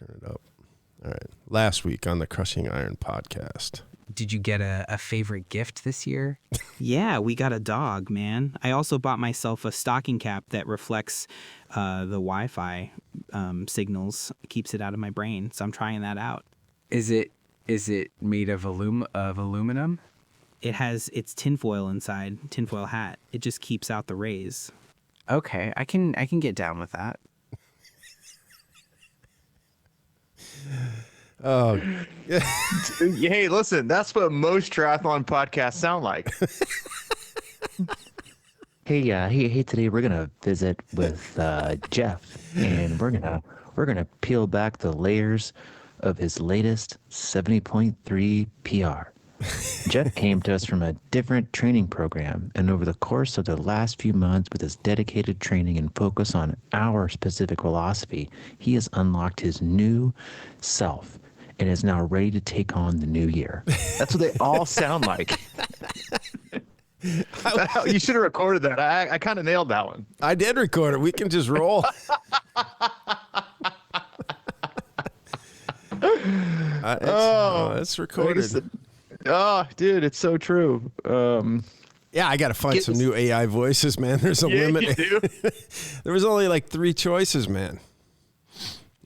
turn it up. All right. Last week on the Crushing Iron podcast. Did you get a favorite gift this year? Yeah, we got a dog, man. I also bought myself a stocking cap that reflects the Wi-Fi signals, keeps it out of my brain. So I'm trying that out. Is it made of aluminum? It's tinfoil inside, tinfoil hat. It just keeps out the rays. Okay, I can get down with that. Oh, hey, listen, that's what most triathlon podcasts sound like. Hey, today we're gonna visit with Jeff, and we're gonna peel back the layers of his latest 70.3 PR. Jeff came to us from a different training program, and over the course of the last few months with his dedicated training and focus on our specific philosophy, he has unlocked his new self and is now ready to take on the new year. That's what they all sound like. You should have recorded that. I kind of nailed that one. I did record it. We can just roll. It's recorded. Oh, dude, it's so true. Yeah, I got to find some new AI voices, man. There's a limit. You do. There was only like 3 choices, man,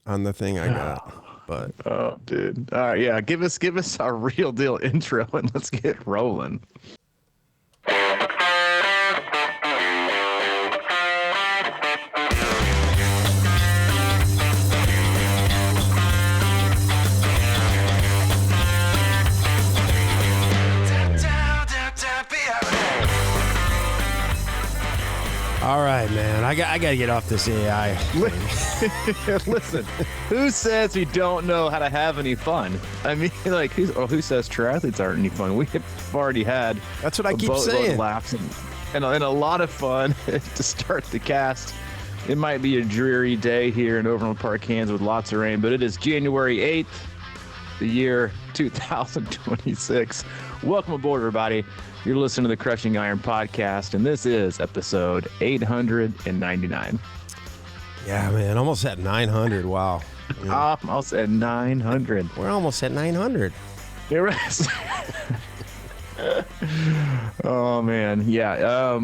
on the thing I got. But oh, dude. All right, yeah. Give us a real deal intro and let's get rolling. all right, man. I got to get off this AI. Listen, who says we don't know how to have any fun? I mean, like, who says triathletes aren't any fun? We have already had. That's what I keep saying. Laughs and a lot of fun to start the cast. It might be a dreary day here in Overland Park, Kansas, with lots of rain, but it is January 8th, the year 2026. Welcome aboard, everybody. You're listening to the Crushing Iron podcast, and this is episode 899. Yeah, man. Almost at 900. Wow. Yeah. Almost at 900. We're almost at 900. There is. Oh, man. Yeah.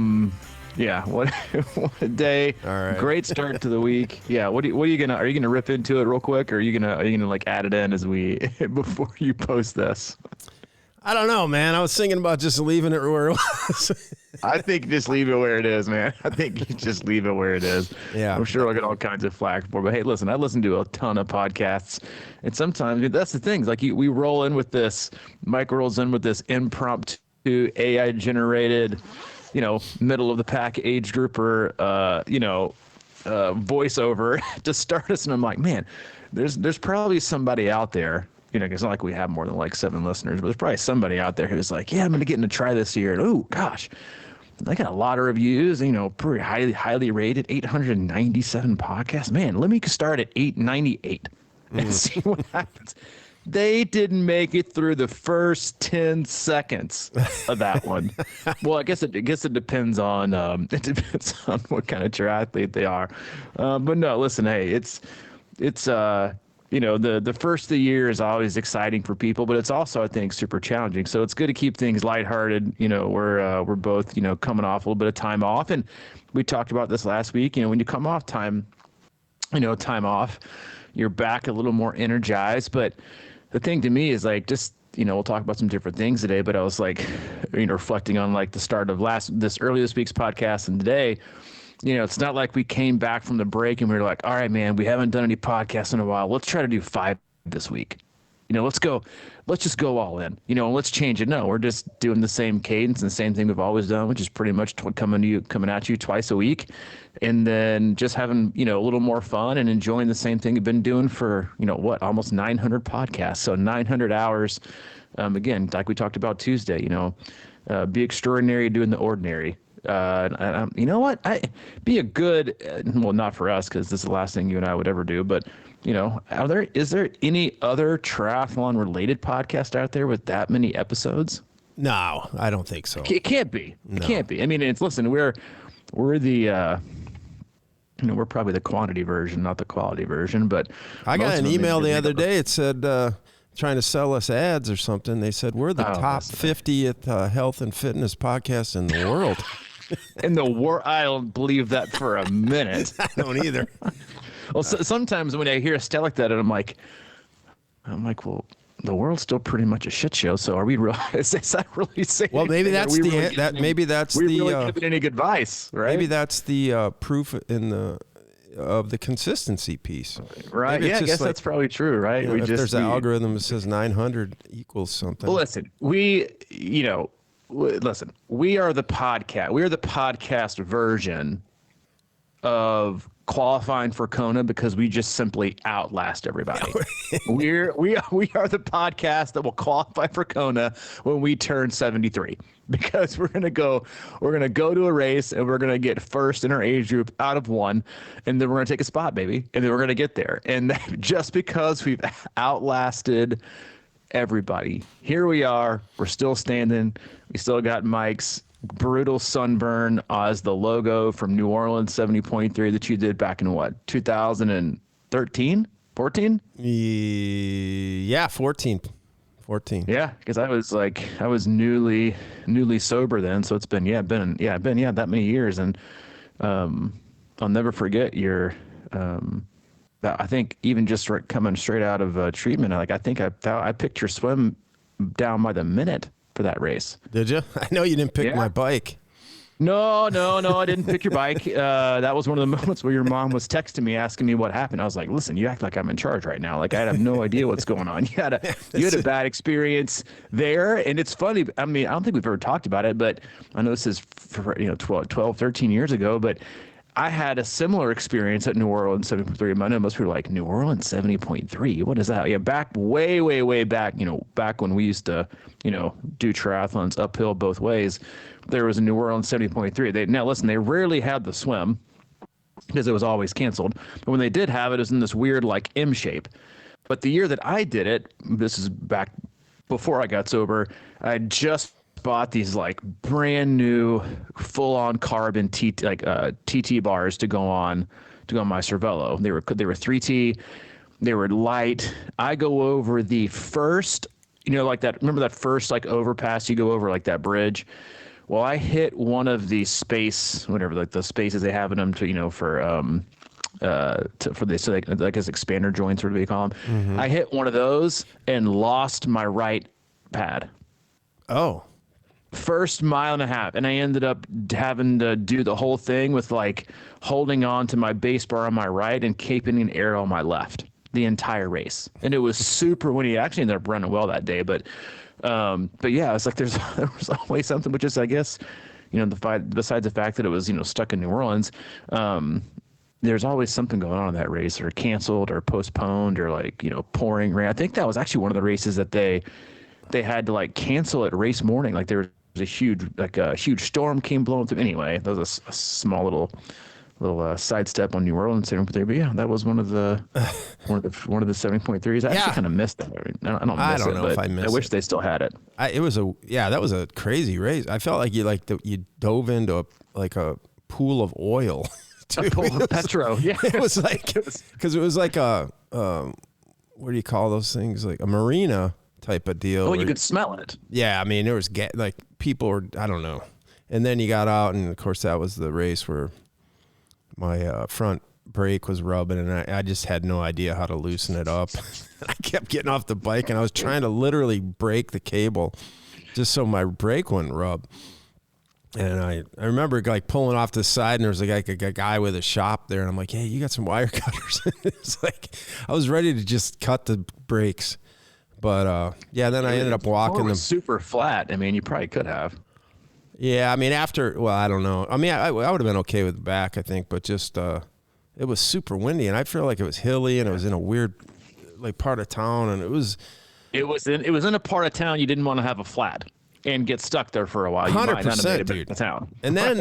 Yeah. What a day. All right. Great start to the week. Yeah. Are you gonna rip into it real quick, or are you gonna like add it in as before you post this? I don't know, man. I was thinking about just leaving it where it was. I think just leave it where it is, man. I think you just leave it where it is. Yeah. I'm sure I'll get all kinds of flack for it. But hey, listen, I listen to a ton of podcasts. And sometimes that's the thing. Like we roll in with this, Mike rolls in with this impromptu AI generated, middle of the pack age grouper, voiceover to start us. And I'm like, man, there's probably somebody out there. It's not like we have more than like 7 listeners, but there's probably somebody out there who's like, yeah, I'm going to get into try this year. And oh, gosh, I got a lot of reviews, pretty highly rated, 897 podcasts. Man, let me start at 898 and see what happens. They didn't make it through the first 10 seconds of that one. Well, I guess it depends on what kind of triathlete they are. But no, listen, hey, it's the first of the year is always exciting for people, but it's also, I think, super challenging. So it's good to keep things lighthearted. We're both, coming off a little bit of time off. And we talked about this last week. When you come off time off, you're back a little more energized. But the thing to me is like, just, we'll talk about some different things today, but I was like, reflecting on like the start of this week's podcast and today. It's not like we came back from the break and we were like, all right, man, we haven't done any podcasts in a while. Let's try to do 5 this week. Let's just go all in, and let's change it. No, we're just doing the same cadence and the same thing we've always done, which is pretty much coming at you twice a week. And then just having, a little more fun and enjoying the same thing we've been doing for, almost 900 podcasts. So 900 hours. Again, like we talked about Tuesday, be extraordinary doing the ordinary. You know what? Be a good, well, not for us, because this is the last thing you and I would ever do, but is there any other triathlon related podcast out there with that many episodes? No, I don't think so. It can't be. No. It can't be. I mean, listen, we're the we're probably the quantity version, not the quality version, but I got most an of them email the individually other go- day. It said, trying to sell us ads or something. They said, we're the Oh, top that's okay. 50th health and fitness podcast in the world. In the war, I don't believe that for a minute. I don't either. Well, sometimes when I hear a stat like that, and I'm like, well, the world's still pretty much a shit show. So are we real? Is that really saying? Well, maybe anything? Are that's we the really that giving- maybe that's we the really giving any good advice, right? maybe that's the proof in the of the consistency piece. Right? Maybe it's Yeah, I just guess like, that's probably true, right? you know, we if just there's an algorithm that says 900 equals something. Well, listen, we are the podcast. We are the podcast version of qualifying for Kona because we just simply outlast everybody. we are the podcast that will qualify for Kona when we turn 73 because we're gonna go to a race and we're gonna get first in our age group out of one, and then we're gonna take a spot, baby, and then we're gonna get there. And just because we've outlasted everybody, here we are. We're still standing. We still got mics. Brutal sunburn as the logo from New Orleans 70.3 that you did back in what, 2013, 14? Yeah, 14. Yeah, because I was newly sober then, so it's been that many years, and I'll never forget your I think even just coming straight out of treatment, I think I picked your swim down by the minute for that race. Did you? I know you didn't pick Yeah. my bike. No, I didn't pick your bike. That was one of the moments where your mom was texting me asking me what happened. I was like, listen, you act like I'm in charge right now. Like I have no idea what's going on. You had a bad experience there. And it's funny. I mean, I don't think we've ever talked about it, but I know this is for, 12, 13 years ago, but I had a similar experience at New Orleans 70.3. I know most people are like, New Orleans 70.3. What is that? Yeah, back way back, back when we used to, do triathlons uphill both ways, there was a New Orleans 70.3. Now listen, they rarely had the swim because it was always canceled. But when they did have it, it was in this weird like M shape. But the year that I did it, this is back before I got sober, I just bought these like brand new full-on carbon TT bars to go on my Cervelo. They were 3T. They were light. I go over the first, like that. Remember that first like overpass you go over, like that bridge? Well, I hit one of the spaces they have in them to, for this, so like as expander joints, or what do we call them? Mm-hmm. I hit one of those and lost my right pad. Oh. First mile and a half, and I ended up having to do the whole thing with like holding on to my base bar on my right and keeping an air on my left the entire race. And it was super windy. I actually ended up running well that day, but yeah, it's like there was always something, which is, I guess, besides the fact that it was, stuck in New Orleans, there's always something going on in that race, or canceled or postponed, or like, pouring rain. I think that was actually one of the races that they had to like cancel at race morning. Like there was a huge storm came blowing through. Anyway, that was a small little sidestep on New Orleans there. But yeah, that was one of the 70.3s. I actually kind of missed that. I don't know if I missed it. I wish they still had it. That was a crazy race. I felt like you dove into a pool of oil. A pool of petro. Yeah, it was like, because it was like a what do you call those things? Like a marina type of deal. Oh, you could smell it. Yeah, I mean, there was like people were, I don't know. And then you got out, and of course that was the race where my front brake was rubbing, and I just had no idea how to loosen it up. I kept getting off the bike, and I was trying to literally break the cable just so my brake wouldn't rub. And I remember like pulling off the side, and there was like a guy with a shop there, and I'm like, hey, you got some wire cutters? It's like I was ready to just cut the brakes. But yeah, then I ended up walking them. Super flat. I mean, you probably could have. Yeah, I mean, I don't know. I mean, I would have been okay with the back, I think, but just it was super windy, and I feel like it was hilly, and it was in a weird like part of town, and it was in a part of town you didn't want to have a flat and get stuck there for a while. 100%, dude. The town. And then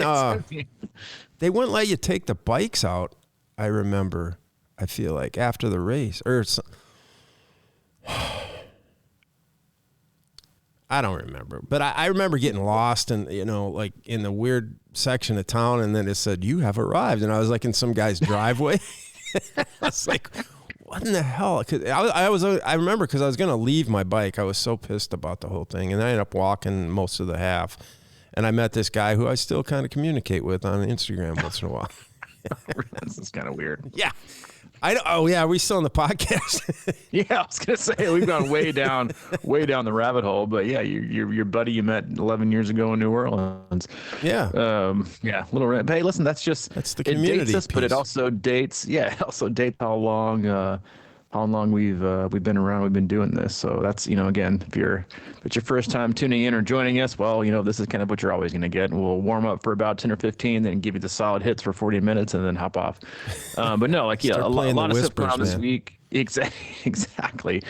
they wouldn't let you take the bikes out. I remember. I feel like after the race, I don't remember, but I remember getting lost and, like in the weird section of town. And then it said, you have arrived. And I was like in some guy's driveway. I was like, what in the hell? Cause I remember cause I was going to leave my bike. I was so pissed about the whole thing. And I ended up walking most of the half. And I met this guy who I still kind of communicate with on Instagram once in a while. This is kind of weird. Yeah. Oh yeah, are we still on the podcast? Yeah, I was gonna say we've gone way down the rabbit hole. But yeah, your buddy you met 11 years ago in New Orleans. Yeah. Yeah, little rant. Hey, listen, that's the community It dates us, but it piece. also dates. Yeah, it also dates how long we've been around. We've been doing this. So that's again, if it's your first time tuning in or joining us, well, this is kind of what you're always going to get. And we'll warm up for about 10 or 15, then give you the solid hits for 40 minutes, and then hop off. But no, like a lot of stuff going on this week. Exactly.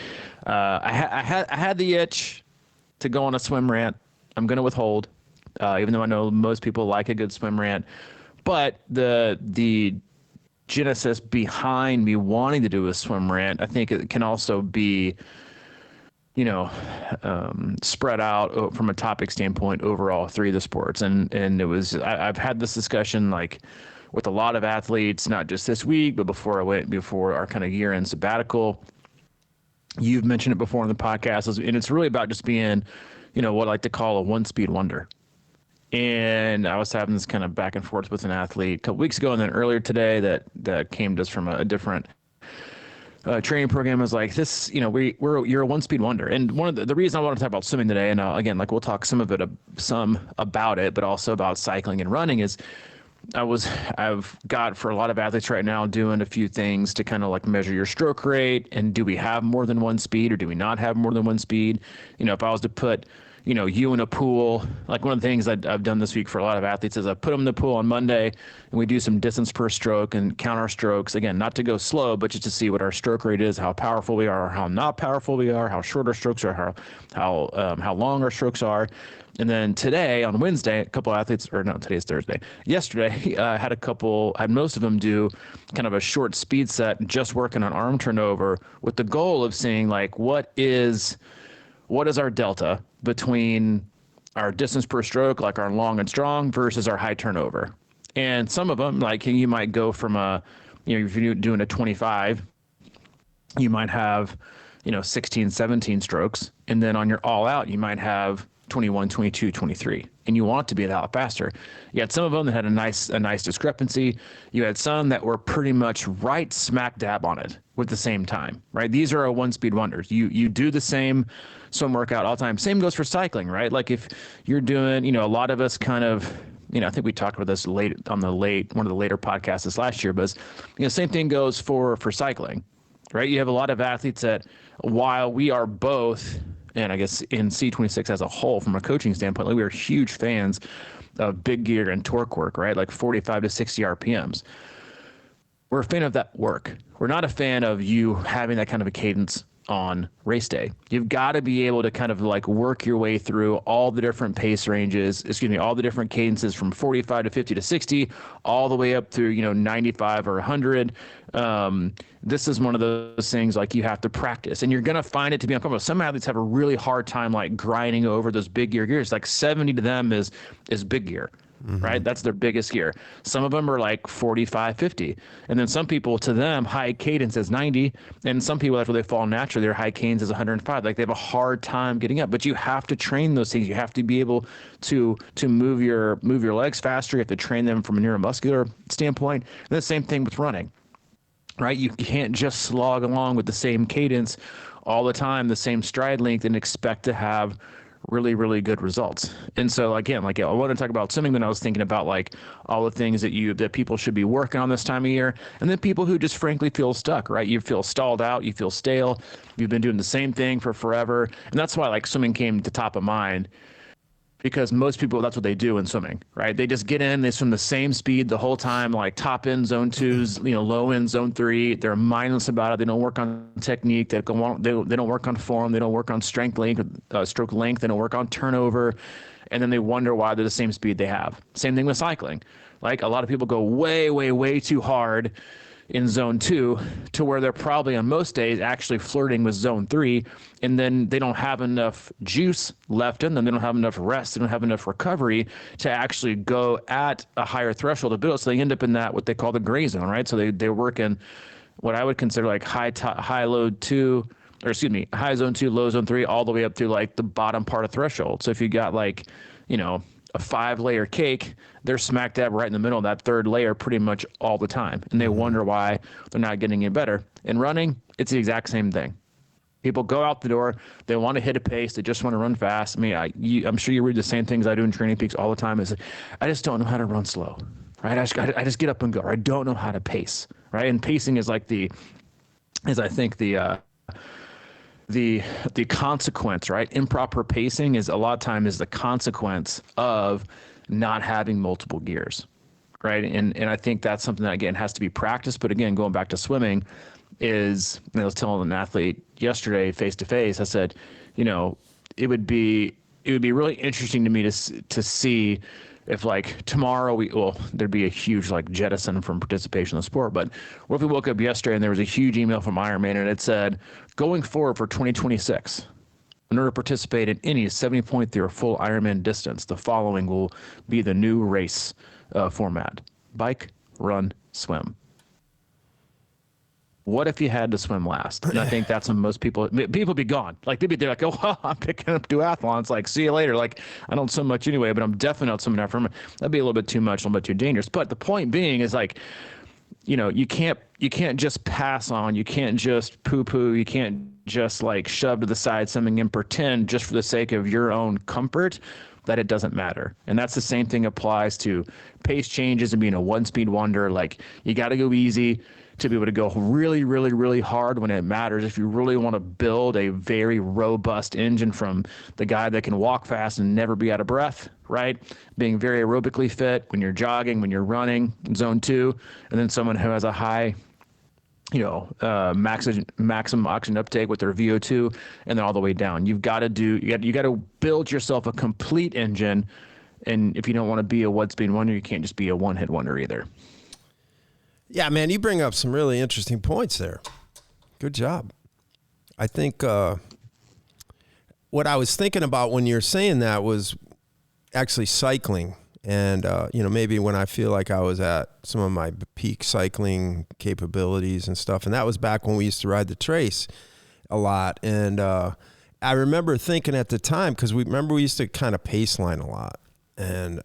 I had the itch to go on a swim rant. I'm going to withhold, even though I know most people like a good swim rant. But the genesis behind me wanting to do a swim rant, I think it can also be, spread out from a topic standpoint over all three of the sports. And it was, I've had this discussion like with a lot of athletes, not just this week, but before our kind of year-end sabbatical. You've mentioned it before on the podcast, and it's really about just being, what I like to call a one-speed wonder. And I was having this kind of back and forth with an athlete a couple weeks ago, and then earlier today that came just from a different training program. Was like this, you're a one-speed wonder. And one of the reason I want to talk about swimming today, and again, like we'll talk some about it, but also about cycling and running, is I've got for a lot of athletes right now doing a few things to kind of like measure your stroke rate, and do we have more than one speed or do we not have more than one speed? If I was to put you in a pool, like one of the things I've done this week for a lot of athletes is I put them in the pool on Monday and we do some distance per stroke and count our strokes. Again, not to go slow, but just to see what our stroke rate is, how powerful we are, how not powerful we are, how short our strokes are, how long our strokes are. And then today on Wednesday, a couple of athletes, or no, today's Thursday. Yesterday, I had most of them do kind of a short speed set, just working on arm turnover with the goal of seeing like, what is our delta between our distance per stroke, like our long and strong, versus our high turnover. And some of them, like you might go from if you're doing a 25, you might have, 16, 17 strokes. And then on your all out, you might have 21, 22, 23. And you want to be a lot faster. You had some of them that had a nice discrepancy. You had some that were pretty much right smack dab on it with the same time, right? These are one-speed wonders. You do the same swim workout all the time. Same goes for cycling, right? Like if you're doing, a lot of us kind of, I think we talked about this one of the later podcasts this last year, but same thing goes for cycling, right? You have a lot of athletes that, while we are both, and I guess in C26 as a whole, from a coaching standpoint, like we are huge fans of big gear and torque work, right? Like 45 to 60 RPMs. We're a fan of that work. We're not a fan of you having that kind of a cadence on race day. You've got to be able to kind of like work your way through all the different pace ranges, all the different cadences from 45 to 50 to 60, all the way up through, 95 or 100. This is one of those things like you have to practice, and you're going to find it to be uncomfortable. Some athletes have a really hard time like grinding over those big gears. Like 70 to them is big gear. Mm-hmm. Right? That's their biggest gear. Some of them are like 45, 50. And then some people, to them, high cadence is 90. And some people, that's where they fall naturally. Their high cadence is 105. Like they have a hard time getting up. But you have to train those things. You have to be able to move your legs faster. You have to train them from a neuromuscular standpoint. And the same thing with running. Right? You can't just slog along with the same cadence all the time, the same stride length, and expect to have really, really good results. And so again, like I want to talk about swimming, then I was thinking about like all the things that people should be working on this time of year. And then people who just frankly feel stuck, right? You feel stalled out, you feel stale, you've been doing the same thing for forever. And that's why like swimming came to top of mind, because most people, that's what they do in swimming, right? They just get in, they swim the same speed the whole time, like top end zone 2s, low end zone 3. They're mindless about it. They don't work on technique. They don't work on form. They don't work on strength length, stroke length. They don't work on turnover. And then they wonder why they're the same speed they have. Same thing with cycling. Like a lot of people go way, way, way too hard in zone 2 to where they're probably on most days actually flirting with zone 3, and then they don't have enough juice left in them. They don't have enough rest. They don't have enough recovery to actually go at a higher threshold to build. So they end up in that, what they call the gray zone, right? So they work in what I would consider like high load 2, or excuse me, high zone 2, low zone 3, all the way up to like the bottom part of threshold. So if you got like, you know, a 5-layer cake, they're smack dab right in the middle of that 3rd layer pretty much all the time. And they wonder why they're not getting any better. In running, it's the exact same thing. People go out the door, they want to hit a pace, they just want to run fast. I mean, I'm sure you read the same things I do in Training Peaks all the time. Is I just don't know how to run slow, right? I just get up and go. I don't know how to pace, right? And pacing is like the consequence, right? Improper pacing is a lot of time is the consequence of not having multiple gears, right? And I think that's something that, again, has to be practiced. But again, going back to swimming is, I was telling an athlete yesterday face to face, I said, you know, it would be really interesting to me to see if like tomorrow there'd be a huge like jettison from participation in the sport. But what if we woke up yesterday and there was a huge email from Ironman and it said, going forward for 2026, in order to participate in any 70.3 or full Ironman distance, the following will be the new race format: bike, run, swim. What if you had to swim last? And I think that's when most people be gone. Like they're like, oh, well, I'm picking up duathlons. Like, see you later. Like, I don't swim much anyway, but I'm definitely not swimming after. That'd be a little bit too much, a little bit too dangerous. But the point being is like, you know, you can't just pass on. You can't just poo-poo. You can't just like shove to the side something and pretend just for the sake of your own comfort that it doesn't matter. And that's the same thing applies to pace changes and being a one-speed wonder. Like, you got to go easy to be able to go really, really, really hard when it matters. If you really want to build a very robust engine from the guy that can walk fast and never be out of breath, right? Being very aerobically fit when you're jogging, when you're running in zone 2, and then someone who has a high, you know, maximum oxygen uptake with their VO2, and then all the way down. You got to build yourself a complete engine. And if you don't want to be a one-speed wonder, you can't just be a one-hit wonder either. Yeah, man, you bring up some really interesting points there. Good job. I think what I was thinking about when you're saying that was actually cycling. And, you know, maybe when I feel like I was at some of my peak cycling capabilities and stuff. And that was back when we used to ride the trace a lot. And I remember thinking at the time, because we used to kind of pace line a lot. And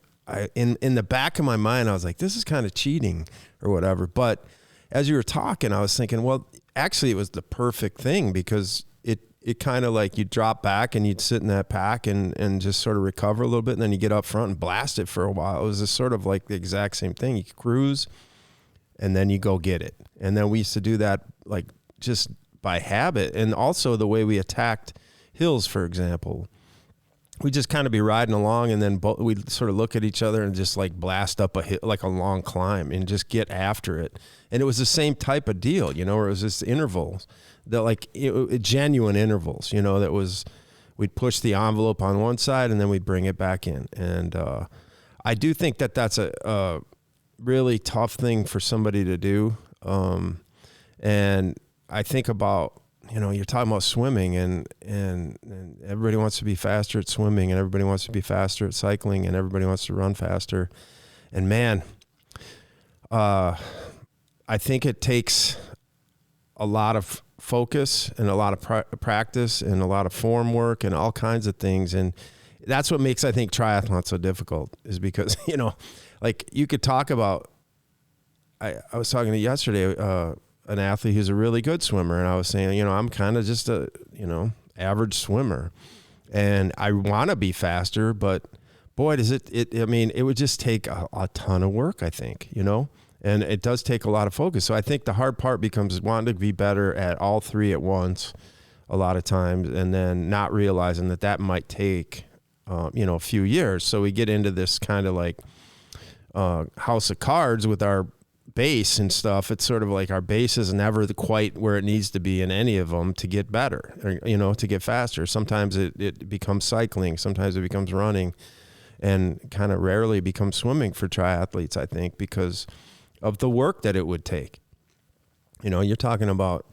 in the back of my mind, I was like, this is kind of cheating or whatever. But as you were talking, I was thinking, well, actually it was the perfect thing, because it kind of like you drop back and you'd sit in that pack and just sort of recover a little bit. And then you get up front and blast it for a while. It was just sort of like the exact same thing. You cruise and then you go get it. And then we used to do that like just by habit. And also the way we attacked hills, for example, we'd just kind of be riding along, and then we'd sort of look at each other and just like blast up a hill, like a long climb, and just get after it. And it was the same type of deal, you know, where it was just intervals, that like genuine intervals, you know, we'd push the envelope on one side and then we'd bring it back in. And I do think that that's a really tough thing for somebody to do. And I think about, you know, you're talking about swimming, and everybody wants to be faster at swimming, and everybody wants to be faster at cycling, and everybody wants to run faster. And man, I think it takes a lot of focus and a lot of practice and a lot of form work and all kinds of things. And that's what makes, I think, triathlon so difficult, is because, you know, like you could talk about, I was talking to yesterday, an athlete who's a really good swimmer. And I was saying, you know, I'm kind of just a, you know, average swimmer, and I want to be faster, but boy, does I mean, it would just take a ton of work, I think, you know, and it does take a lot of focus. So I think the hard part becomes wanting to be better at all three at once a lot of times, and then not realizing that might take, you know, a few years. So we get into this kind of like house of cards with our base and stuff. It's sort of like our base is never quite where it needs to be in any of them to get better, or, you know, to get faster. Sometimes it becomes cycling, sometimes it becomes running, and kind of rarely becomes swimming for triathletes, I think, because of the work that it would take. You're talking about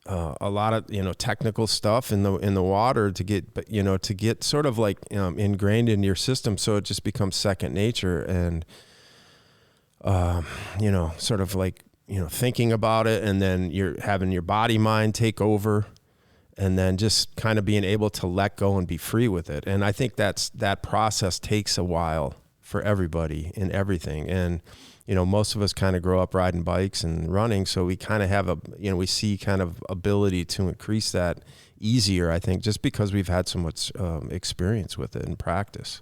a lot of technical stuff in the water to get sort of like ingrained in your system, so it just becomes second nature, and sort of like thinking about it, and then you're having your body mind take over, and then just kind of being able to let go and be free with it. And I think that process takes a while for everybody in everything. And most of us kind of grow up riding bikes and running, so we kind of have we see kind of ability to increase that easier, I think, just because we've had so much experience with it and practice.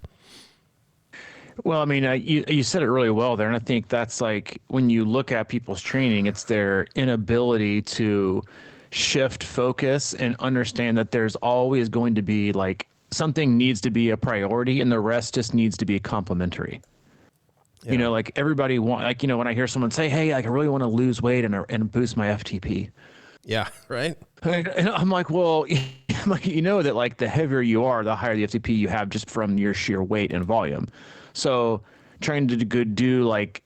Well, I mean, you said it really well there, and I think that's like when you look at people's training, it's their inability to shift focus and understand that there's always going to be like something needs to be a priority and the rest just needs to be complementary. Yeah. Like everybody when I hear someone say, hey, like I really want to lose weight and boost my FTP. Yeah. Right. And I'm like, well, that like the heavier you are, the higher the FTP you have just from your sheer weight and volume. So trying to do like,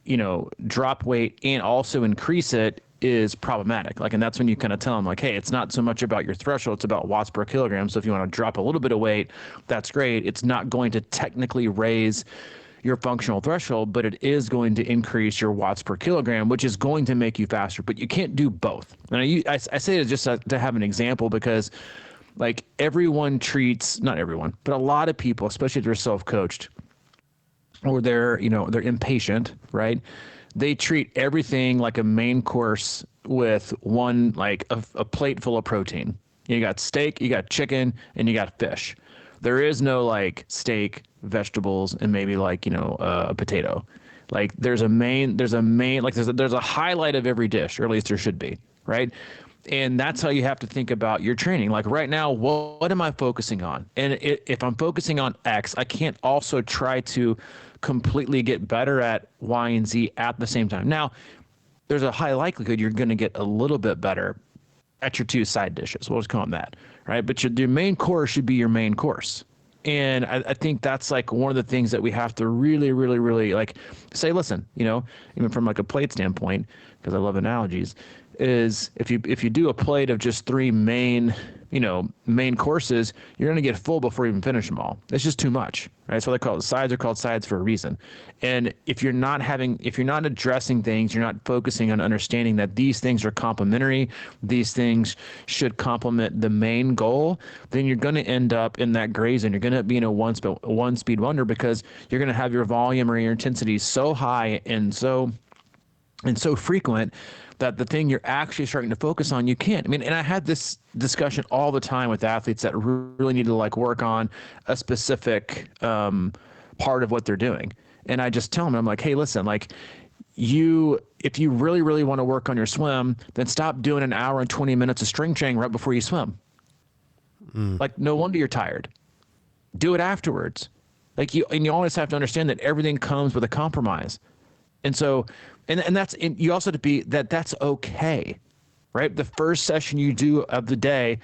drop weight and also increase it is problematic. Like, and that's when you kind of tell them like, hey, it's not so much about your threshold, it's about watts per kilogram. So if you want to drop a little bit of weight, that's great. It's not going to technically raise your functional threshold, but it is going to increase your watts per kilogram, which is going to make you faster, but you can't do both. And I say it just to have an example because like not everyone, but a lot of people, especially if they're self-coached or they're impatient, right? They treat everything like a main course with one, like a plate full of protein. You got steak, you got chicken, and you got fish. There is no like steak, vegetables, and maybe like, a potato. Like there's a highlight of every dish, or at least there should be, right? And that's how you have to think about your training. Like right now, what am I focusing on? And if I'm focusing on X, I can't also try to completely get better at Y and Z at the same time. Now, there's a high likelihood you're going to get a little bit better at your two side dishes. We'll just call them that, right? But your main course should be your main course. And I think that's like one of the things that we have to really, really, really like say, listen, even from like a plate standpoint, because I love analogies, is if you do a plate of just three main courses, you're going to get full before you even finish them all. It's just too much, right? So they call it sides are called sides for a reason. And if you're not addressing things, you're not focusing on understanding that these things are complementary, these things should complement the main goal, then you're going to end up in that gray zone. You're going to be in a one speed wonder because you're going to have your volume or your intensity so high and so frequent that the thing you're actually starting to focus on, you can't. I mean, and I had this discussion all the time with athletes that really need to like work on a specific part of what they're doing. And I just tell them, I'm like, hey, listen, like if you really, really want to work on your swim, then stop doing an hour and 20 minutes of string training right before you swim. Like, no wonder you're tired. Do it afterwards. Like you always have to understand that everything comes with a compromise. And so, and that's, and you also have to be that's okay, right? The first session you do of the day,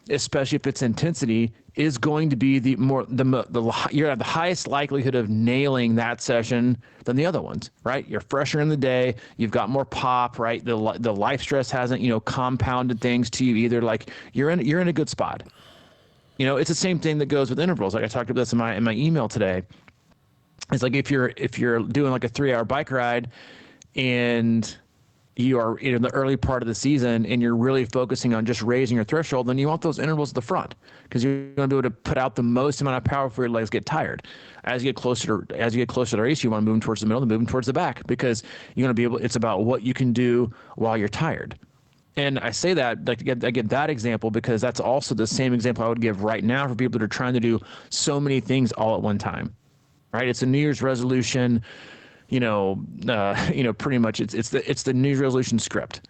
especially if it's intensity, is going to be you're at the highest likelihood of nailing that session than the other ones, right? You're fresher in the day, you've got more pop, right? The life stress hasn't, compounded things to you either. Like you're in a good spot. It's the same thing that goes with intervals. Like I talked about this in my email today. It's like if you're doing like a 3-hour bike ride and you are in the early part of the season and you're really focusing on just raising your threshold, then you want those intervals at the front because you're going to be able to put out the most amount of power before your legs get tired. As you get closer to the race, you want to move them towards the middle and move them towards the back because you're going to be able. It's about what you can do while you're tired. And I say that, like, I get that example because that's also the same example I would give right now for people that are trying to do so many things all at one time. Right, it's a New Year's resolution, pretty much it's the New Year's resolution script.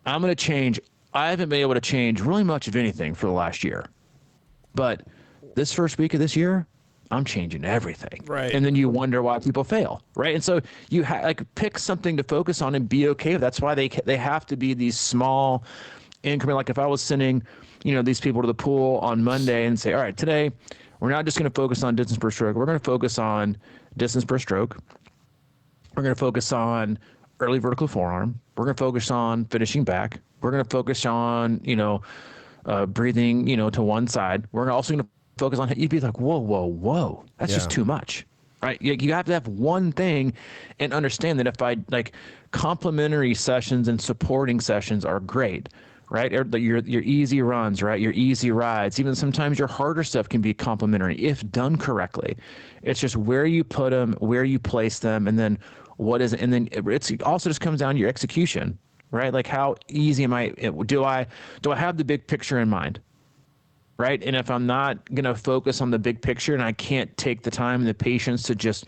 I'm going to change. I haven't been able to change really much of anything for the last year, but this first week of this year, I'm changing everything. Right, and then you wonder why people fail. Right, and so you pick something to focus on and be okay with. That's why they have to be these small increment. Like if I was sending, these people to the pool on Monday and say, all right, today. We're not just going to focus on distance per stroke. We're going to focus on distance per stroke. We're going to focus on early vertical forearm. We're We're going to focus on finishing back. We're going to focus on, breathing, to one side. We're also going to focus on, you'd be like, whoa. That's just too much, right? You have to have one thing and understand that if I like complementary sessions and supporting sessions are great, right? Your easy runs, right? Your easy rides, even sometimes your harder stuff can be complementary if done correctly. It's just where you put them, where you place them, and then and then it also just comes down to your execution, right? Like how easy do I have the big picture in mind? Right. And if I'm not going to focus on the big picture and I can't take the time and the patience to just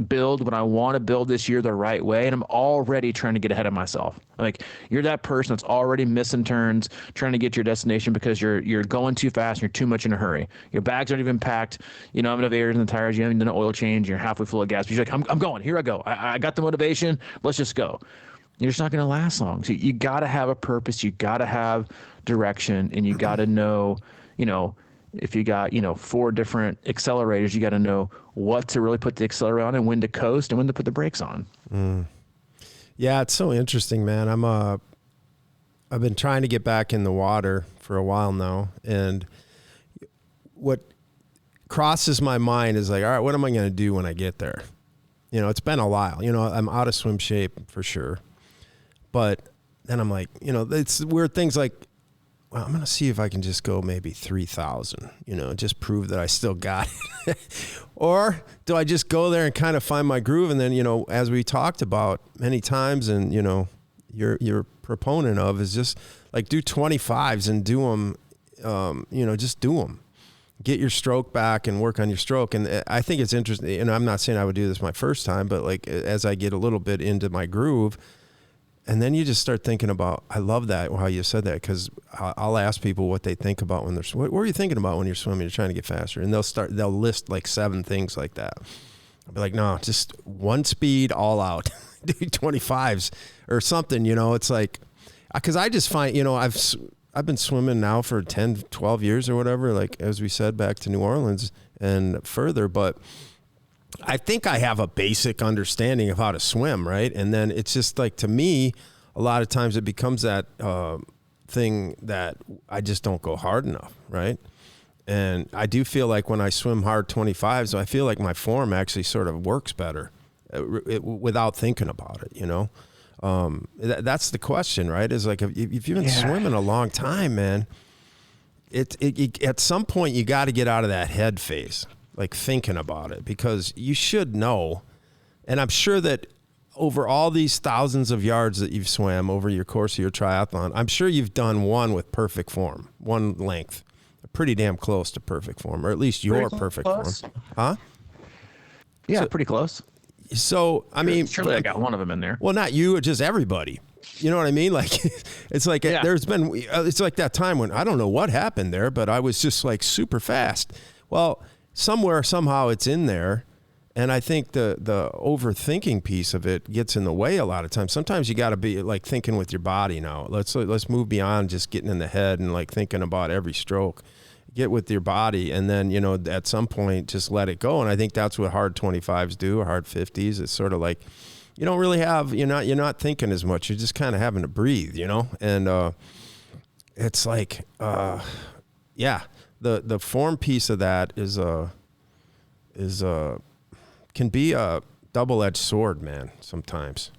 build what I want to build this year the right way, and I'm already trying to get ahead of myself. Like you're that person that's already missing turns, trying to get to your destination because you're going too fast and you're too much in a hurry. Your bags aren't even packed. You don't have enough air in the tires. You haven't done an oil change. You're halfway full of gas. But you're like, I'm going. Here I go. I got the motivation. Let's just go. You're just not going to last long. So you got to have a purpose. You got to have direction, and you got to know, if you got, 4 different accelerators, you got to know what to really put the accelerator on and when to coast and when to put the brakes on. Yeah, it's so interesting, man. I've been trying to get back in the water for a while now, and what crosses my mind is like, all right, what am I going to do when I get there? It's been a while. I'm out of swim shape for sure, but then I'm like, it's weird things like, well, I'm going to see if I can just go maybe 3,000, just prove that I still got it. Or do I just go there and kind of find my groove? And then, as we talked about many times and, your proponent of is just like do 25s and do them, just do them. Get your stroke back and work on your stroke. And I think it's interesting. And I'm not saying I would do this my first time, but like as I get a little bit into my groove, and then you just start thinking about, I love that, how you said that, because I'll ask people what they think about when what are you thinking about when you're swimming, you're trying to get faster? And they'll list like 7 things like that. I'll be like, no, just one speed all out, do 25s or something, it's like, because I just find, I've been swimming now for 10, 12 years or whatever, like as we said, back to New Orleans and further, but I think I have a basic understanding of how to swim, right? And then it's just like, to me, a lot of times it becomes that thing that I just don't go hard enough, right? And I do feel like when I swim hard 25s, I feel like my form actually sort of works better without thinking about it, That's the question, right? Is like, if you've been swimming a long time, man, at some point you got to get out of that head phase. Like thinking about it, because you should know. And I'm sure that over all these thousands of yards that you've swam over your course of your triathlon, I'm sure you've done one with perfect form, one length, pretty damn close to perfect form, or at least your perfect form. Huh? Yeah, so, pretty close. So, I mean, surely I got one of them in there. Well, not you, just everybody. You know what I mean? Like, it's like it's like that time when I don't know what happened there, but I was just like super fast. Well, somehow it's in there, and I think the overthinking piece of it gets in the way a lot of times. Sometimes you got to be like thinking with your body now. Let's move beyond just getting in the head and like thinking about every stroke. Get with your body, and then at some point just let it go. And I think that's what hard 25s do, or hard 50s. It's sort of like you don't really have you're not thinking as much. You're just kind of having to breathe, and it's like The form piece of that can be a double-edged sword, man, sometimes.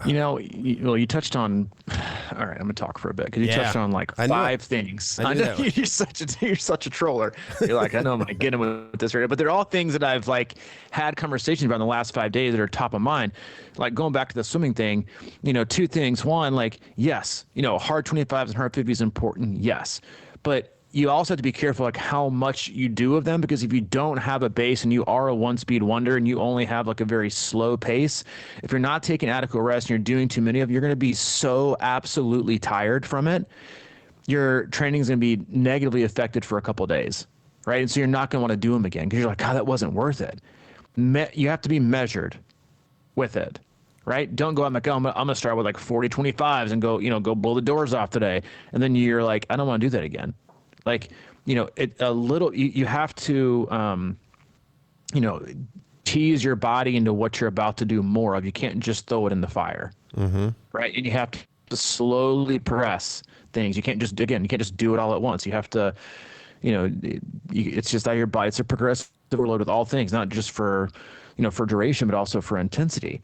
You touched on, all right, I'm going to talk for a bit, because you touched on like 5 things. I know you're such a troller. You're like, I know I'm going to get him with this right now. But they're all things that I've like had conversations about in the last 5 days that are top of mind. Like going back to the swimming thing, 2 things. One, like, yes, hard 25s and hard 50s is important. Yes. But you also have to be careful like how much you do of them, because if you don't have a base and you are a 1-speed wonder and you only have like a very slow pace, if you're not taking adequate rest and you're doing too many of them, you're going to be so absolutely tired from it. Your training is going to be negatively affected for a couple of days, right? And so you're not going to want to do them again because you're like, God, that wasn't worth it. You have to be measured with it. Right? Don't go out like, oh, I'm going to start with like 40 25s and go blow the doors off today. And then you're like, I don't want to do that again. Like, you have to, tease your body into what you're about to do more of. You can't just throw it in the fire, right? And you have to slowly progress things. You can't just do it all at once. You have to, it's just that your body, it's a progressive overload with all things, not just for duration, but also for intensity.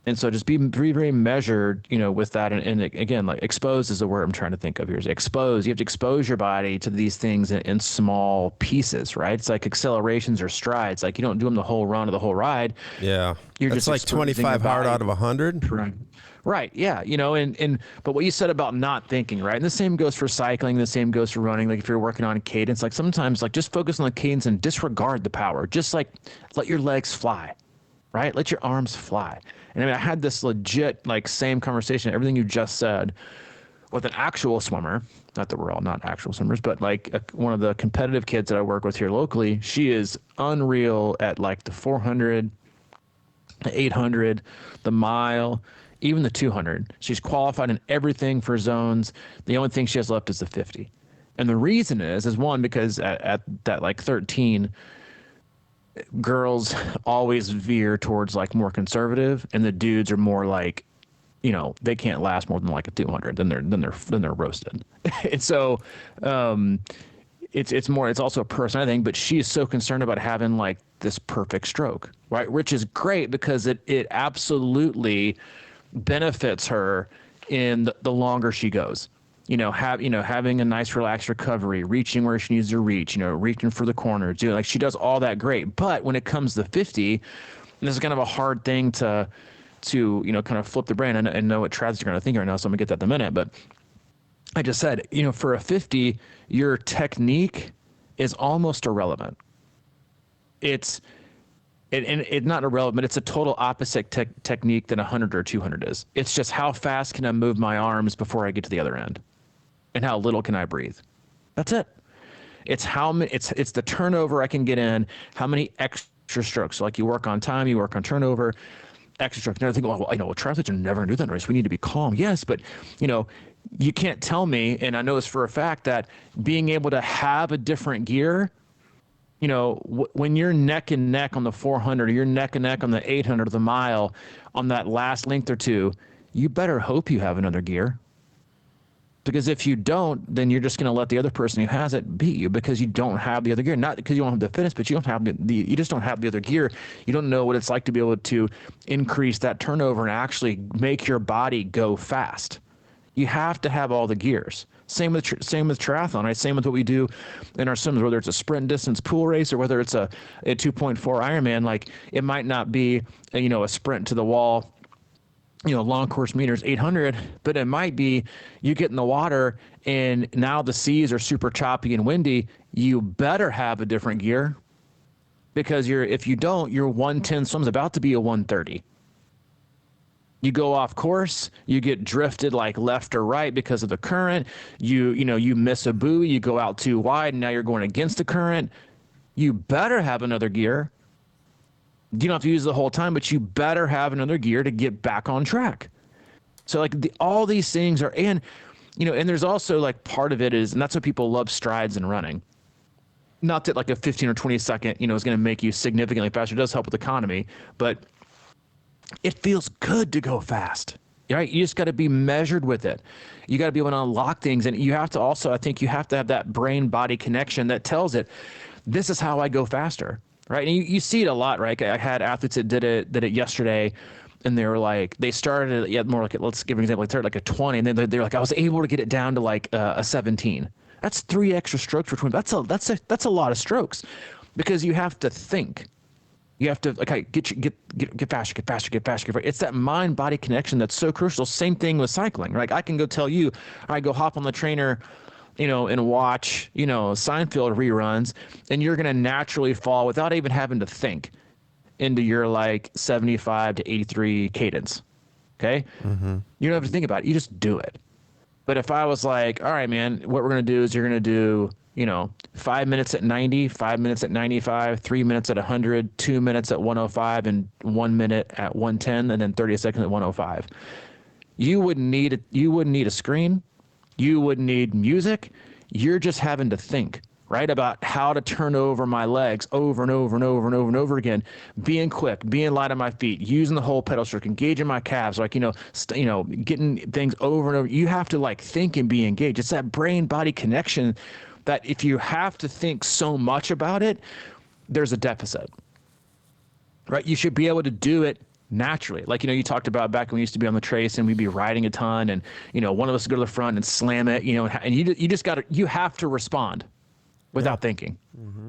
And so just be very, very measured, with that. And again, like exposed is the word I'm trying to think of here. Is expose. You have to expose your body to these things in small pieces, right? It's like accelerations or strides. Like you don't do them the whole run or the whole ride. Yeah. You're It's just like 25 hard out of 100. Right. Yeah. But what you said about not thinking, right? And the same goes for cycling. The same goes for running. Like if you're working on cadence, like sometimes like just focus on the cadence and disregard the power. Just like let your legs fly, right? Let your arms fly. And I had this legit, like same conversation, everything you just said with an actual swimmer. Not that we're all not actual swimmers, but like one of the competitive kids that I work with here locally, she is unreal at like the 400, the 800, the mile, even the 200. She's qualified in everything for zones. The only thing she has left is the 50. And the reason is one, because at that like 13, girls always veer towards like more conservative, and the dudes are more like, they can't last more than like a 200. Then they're roasted. And so, it's also a personal thing, but she is so concerned about having like this perfect stroke, right? Which is great because it absolutely benefits her in the longer she goes. Having a nice relaxed recovery, reaching where she needs to reach, reaching for the corners, like she does all that great. But when it comes to 50, and this is kind of a hard thing to kind of flip the brain. And know what triathletes are going to think right now, so I'm gonna get that in a minute. But I just said, for a 50, your technique is almost irrelevant. It's not irrelevant, but it's a total opposite technique than 100 or 200 is. It's just how fast can I move my arms before I get to the other end, and how little can I breathe. That's it. It's it's the turnover I can get in, how many extra strokes. So like you work on time, you work on turnover, extra strokes. And I think, triathletes are never gonna do that in a race. We need to be calm. Yes, but you can't tell me, and I know this for a fact, that being able to have a different gear, when you're neck and neck on the 400, or you're neck and neck on the 800 or the mile on that last length or two, you better hope you have another gear. Because if you don't, then you're just going to let the other person who has it beat you because you don't have the other gear. Not because you don't have the fitness, but you just don't have the other gear. You don't know what it's like to be able to increase that turnover and actually make your body go fast. You have to have all the gears. Same with triathlon, right? Same with what we do in our swims, whether it's a sprint distance pool race or whether it's a 2.4 Ironman. Like it might not be a sprint to the wall, long course meters 800, but it might be you get in the water and now the seas are super choppy and windy. You better have a different gear, because if you don't, your 110 swim's about to be a 130. You go off course, you get drifted like left or right because of the current. You miss a buoy, you go out too wide, and now you're going against the current. You better have another gear. You don't have to use it the whole time, but you better have another gear to get back on track. So like all these things are, and there's also like part of it is, and that's what people love strides in running. Not that like a 15 or 20 second, is going to make you significantly faster. It does help with economy, but it feels good to go fast, right? You just got to be measured with it. You got to be able to unlock things. And you have to also, I think you have to have that brain body connection that tells it, this is how I go faster, right? And you see it a lot, right? I had athletes that did it yesterday, and they were like, they started at more like, let's give an example, they started like a 20, and then they're like, I was able to get it down to like a 17. That's 3 extra strokes for 20. That's a lot of strokes, because you have to think. You have to get faster. It's that mind-body connection that's so crucial. Same thing with cycling. Like I can go tell you, all right, go hop on the trainer, and watch, Seinfeld reruns, and you're gonna naturally fall without even having to think into your like 75 to 83 cadence. Okay, You don't have to think about it. You just do it. But if I was like, all right, man, what we're gonna do is you're gonna do 5 minutes at 90, 5 minutes at 95, 3 minutes at 100, 2 minutes at 105, and 1 minute at 110, and then 30 seconds at 105. You wouldn't need a screen. You wouldn't need music. You're just having to think. right? About how to turn over my legs over and over and over and over and over again, being quick, being light on my feet, using the whole pedal stroke, engaging my calves, like, getting things over and over. You have to like think and be engaged. It's that brain body connection that if you have to think so much about it, there's a deficit, right? You should be able to do it naturally. Like, you talked about back when we used to be on the trace and we'd be riding a ton and, one of us would go to the front and slam it, and you have to respond without thinking,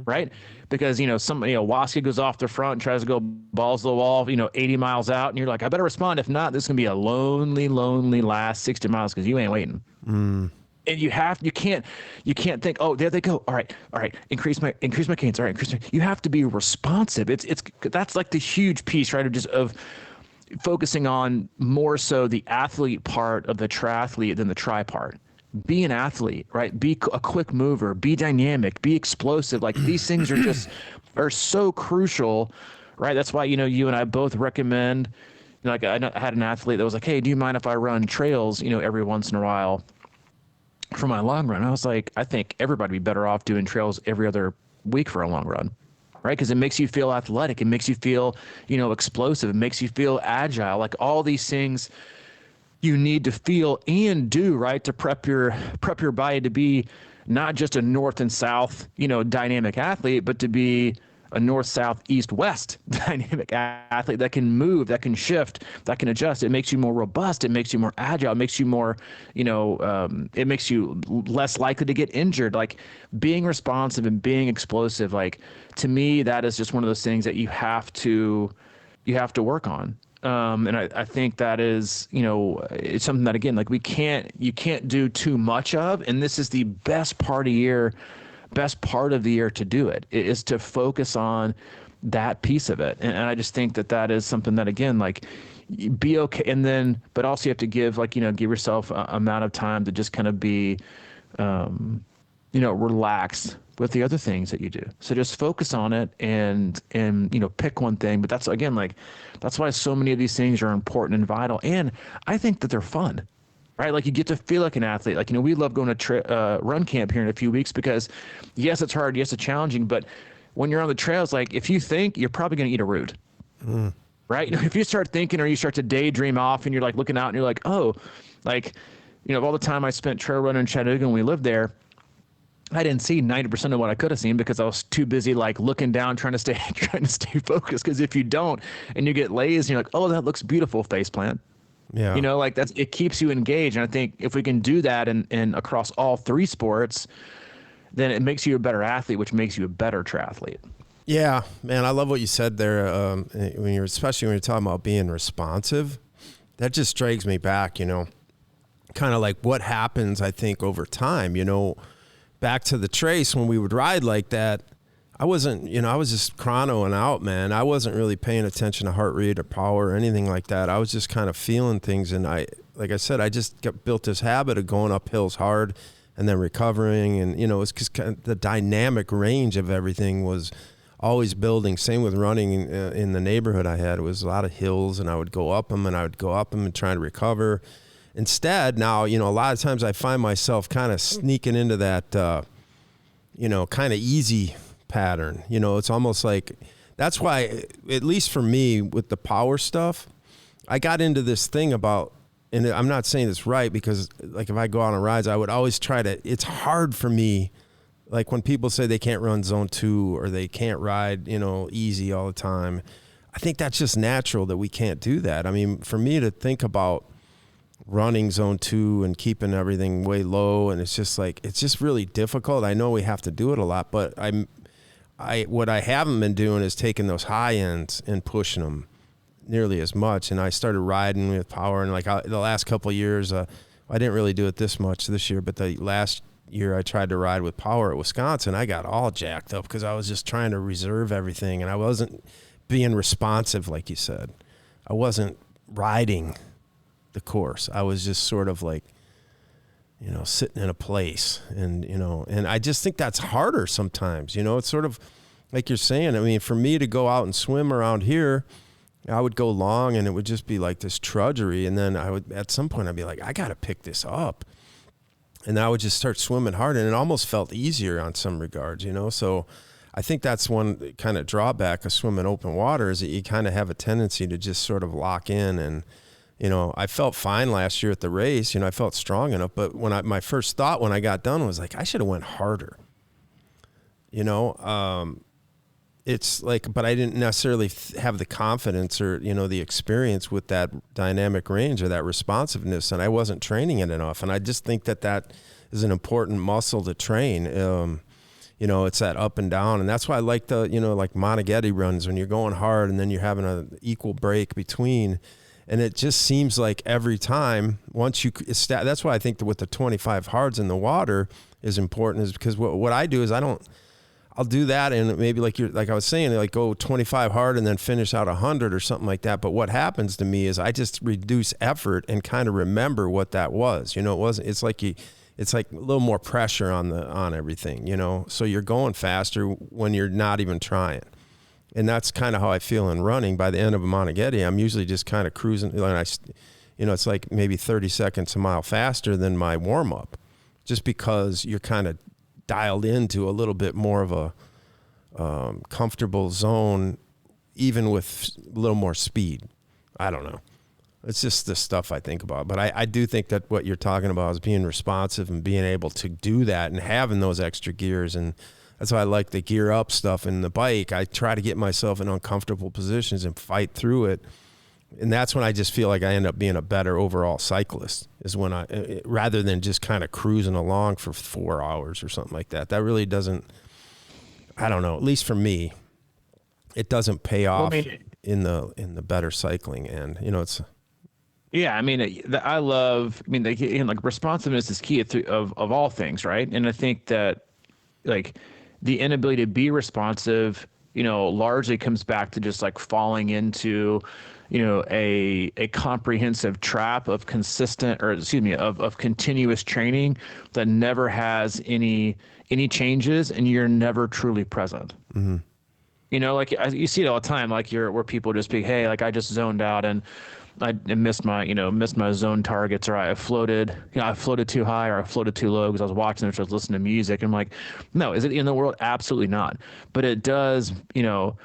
right? Because, somebody, Waska goes off the front and tries to go balls to the wall, 80 miles out. And you're like, I better respond. If not, this is going to be a lonely, lonely last 60 miles because you ain't waiting. And you can't think, oh, there they go. All right. Increase my cadence. All right. You have to be responsive. That's like the huge piece, right? Of focusing on more so the athlete part of the triathlete than the tri part. Be an athlete, right? Be a quick mover, be dynamic, be explosive. Like these things are so crucial, right? That's why, you and I both recommend, like I had an athlete that was like, hey, do you mind if I run trails, every once in a while for my long run? I was like, I think everybody would be better off doing trails every other week for a long run, right? Because it makes you feel athletic. It makes you feel, explosive. It makes you feel agile. Like all these things you need to feel and do, right, to prep your body to be not just a north and south, dynamic athlete, but to be a north, south, east, west dynamic athlete that can move, that can shift, that can adjust. It makes you more robust. It makes you more agile. It makes you more, it makes you less likely to get injured. Like being responsive and being explosive, like to me, that is just one of those things that you have to work on. And I think that is, it's something that, again, like you can't do too much of, and this is the best part of the year to do it, is to focus on that piece of it. And I just think that is something that, again, like be okay. And then, but also you have to give yourself a amount of time to just kind of be, relaxed with the other things that you do. So just focus on it and pick one thing. But that's, again, like, that's why so many of these things are important and vital. And I think that they're fun, right? Like you get to feel like an athlete. Like, we love going to run camp here in a few weeks because yes, it's hard. Yes, it's challenging. But when you're on the trails, like if you think, you're probably going to eat a root, right? If you start thinking or you start to daydream off and you're like looking out and you're like, oh, like, of all the time I spent trail running in Chattanooga when we lived there, I didn't see 90% of what I could have seen because I was too busy like looking down, trying to stay focused. Because if you don't and you get lazy and you're like, oh, that looks beautiful, faceplant. Yeah. Like it keeps you engaged. And I think if we can do that and across all three sports, then it makes you a better athlete, which makes you a better triathlete. Yeah, man, I love what you said there. Especially when you're talking about being responsive, that just drags me back, kind of like what happens, I think, over time, back to the trace when we would ride like that. I wasn't, I was just chronoing out, man. I wasn't really paying attention to heart rate or power or anything like that. I was just kind of feeling things. And like I said, I just built this habit of going up hills hard and then recovering. And, it's because kind of the dynamic range of everything was always building. Same with running in the neighborhood I had. It was a lot of hills and I would go up them and try to recover. Instead, now, a lot of times I find myself kind of sneaking into that, kind of easy pattern. It's almost like that's why, at least for me with the power stuff, I got into this thing about, and I'm not saying it's right because like if I go out on rides, I would always it's hard for me. Like when people say they can't run zone 2 or they can't ride, easy all the time. I think that's just natural that we can't do that. I mean, for me to think about running zone 2 and keeping everything way low, and it's just really difficult. I know we have to do it a lot, but what I haven't been doing is taking those high ends and pushing them nearly as much. And I started riding with power, and the last couple of years, I didn't really do it this much this year, but the last year I tried to ride with power at Wisconsin. I got all jacked up because I was just trying to reserve everything, and I wasn't being responsive, like you said. I wasn't riding the course. I was just sort of like, sitting in a place, and I just think that's harder sometimes. It's sort of like you're saying. I mean, for me to go out and swim around here, I would go long and it would just be like this trudgery. And then at some point I'd be like, I got to pick this up. And I would just start swimming hard, and it almost felt easier on some regards, you know? So I think that's one kind of drawback of swimming open water, is that you kind of have a tendency to just sort of lock in. And, you know, I felt fine last year at the race, you know, I felt strong enough, but my first thought when I got done was like, I should have went harder, you know? It's like, but I didn't necessarily have the confidence or, you know, the experience with that dynamic range or that responsiveness, and I wasn't training it enough. And I just think that is an important muscle to train. You know, it's that up and down, and that's why I like the, you know, like Moneghetti runs when you're going hard and then you're having an equal break between. And it just seems like every time, once you, that's why I think that with the 25 hards in the water is important, is because what I do is I'll do that, and maybe like I was saying, like go 25 hard and then finish out 100 or something like that. But what happens to me is I just reduce effort and kind of remember what that was. You know, it's like a little more pressure on everything, you know, so you're going faster when you're not even trying. And that's kind of how I feel in running. By the end of a Moneghetti, I'm usually just kind of cruising, and you know, it's like maybe 30 seconds a mile faster than my warm up, just because you're kind of dialed into a little bit more of a comfortable zone, even with a little more speed. I don't know. It's just the stuff I think about. But I do think that what you're talking about is being responsive and being able to do that and having those extra gears. And that's why I like the gear up stuff in the bike. I try to get myself in uncomfortable positions and fight through it. And that's when I just feel like I end up being a better overall cyclist, is when rather than just kind of cruising along for 4 hours or something like that. That really doesn't, I don't know, at least for me, it doesn't pay off in the better cycling. And, you know, it's. Yeah, I mean, like responsiveness is key of all things, right? And I think that like the inability to be responsive, you know, largely comes back to just like falling into, you know, a comprehensive trap of of continuous training that never has any changes, and you're never truly present. Mm-hmm. You know, like you see it all the time, like where people just be, hey, like I just zoned out and I missed my zone targets, or I floated too high, or I floated too low because I was watching it, or I was listening to music. I'm like, no, is it in the world? Absolutely not. But it does, you know,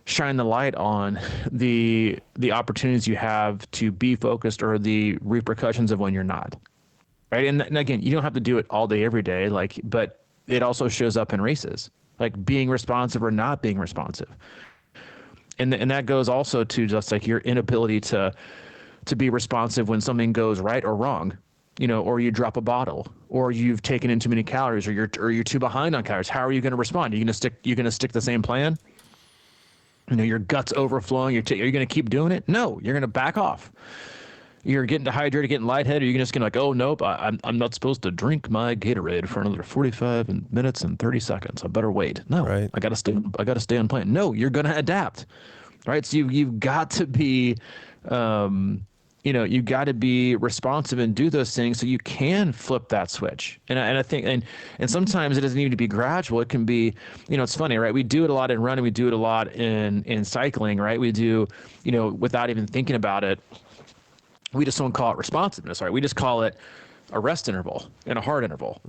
shine the light on the opportunities you have to be focused, or the repercussions of when you're not, right? And again, you don't have to do it all day, every day, like, but it also shows up in races, like being responsive or not being responsive. And that goes also to just like your inability to be responsive when something goes right or wrong, you know, or you drop a bottle, or you've taken in too many calories, or you're too behind on calories. How are you going to respond? Are you going to stick the same plan? You know, your gut's overflowing. Are you going to keep doing it? No, you're going to back off. You're getting dehydrated, getting lightheaded. You're just going to like, oh, nope, I'm not supposed to drink my Gatorade for another 45 minutes and 30 seconds. I better wait. No, right. I got to stay on plan. No, you're going to adapt, right? So you've got to be, you got to be responsive and do those things so you can flip that switch. And I think, and sometimes it doesn't need to be gradual. It can be, you know, it's funny, right? We do it a lot in running. We do it a lot in cycling, right? We do, you know, without even thinking about it. We just don't call it responsiveness, right? We just call it a rest interval and a hard interval,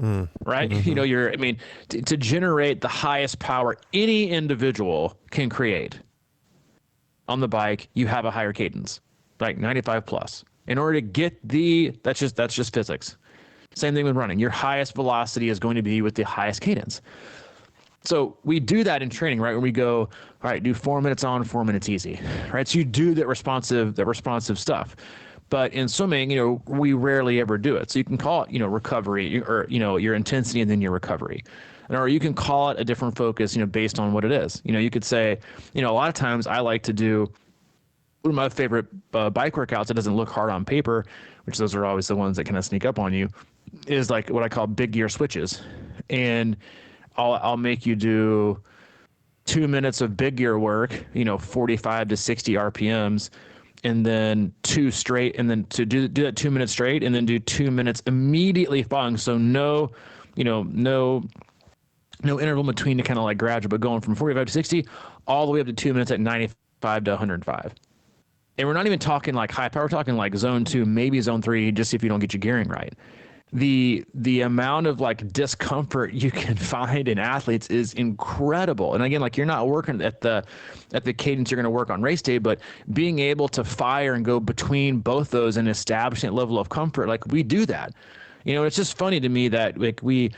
right? Mm-hmm. You know, to generate the highest power any individual can create on the bike, you have a higher cadence, like 95 plus. In order to get that's just physics. Same thing with running. Your highest velocity is going to be with the highest cadence. So we do that in training, right? When we go, all right, do 4 minutes on, 4 minutes easy, right? So you do that responsive stuff. But in swimming, you know, we rarely ever do it. So you can call it, you know, recovery, or, you know, your intensity and then your recovery. Or you can call it a different focus, you know, based on what it is. You know, you could say, you know, a lot of times I like to do one of my favorite bike workouts that doesn't look hard on paper, which those are always the ones that kind of sneak up on you, is like what I call big gear switches. And I'll make you do 2 minutes of big gear work, you know, 45 to 60 RPMs, and then 2 straight, and then to do that 2 minutes straight, and then do 2 minutes immediately following. So no interval between to kind of like gradual, but going from 45 to 60 all the way up to 2 minutes at 95 to 105. And we're not even talking like high power, we're talking like zone 2, maybe zone 3, just if you don't get your gearing right. the amount of like discomfort you can find in athletes is incredible. And again, like you're not working at the cadence you're going to work on race day, but being able to fire and go between both those and establishing that level of comfort, like we do that. It's just funny to me that like we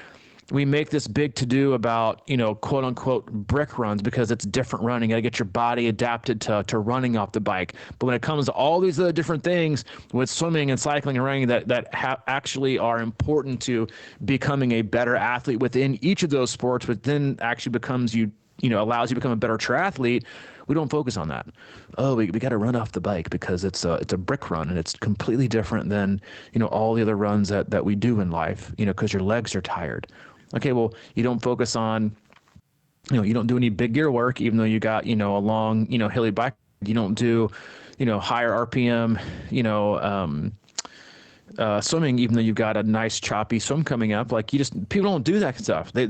make this big to do about, quote unquote brick runs because it's different running. You got to get your body adapted to running off the bike. But when it comes to all these other different things with swimming and cycling and running that actually are important to becoming a better athlete within each of those sports, but then actually becomes allows you to become a better triathlete, we don't focus on that. Oh, we got to run off the bike because it's a brick run and it's completely different than, all the other runs that we do in life, because your legs are tired. Okay, well, you don't focus on, you don't do any big gear work, even though you got, a long, hilly bike. You don't do, higher RPM, swimming, even though you've got a nice choppy swim coming up. Like people don't do that stuff. They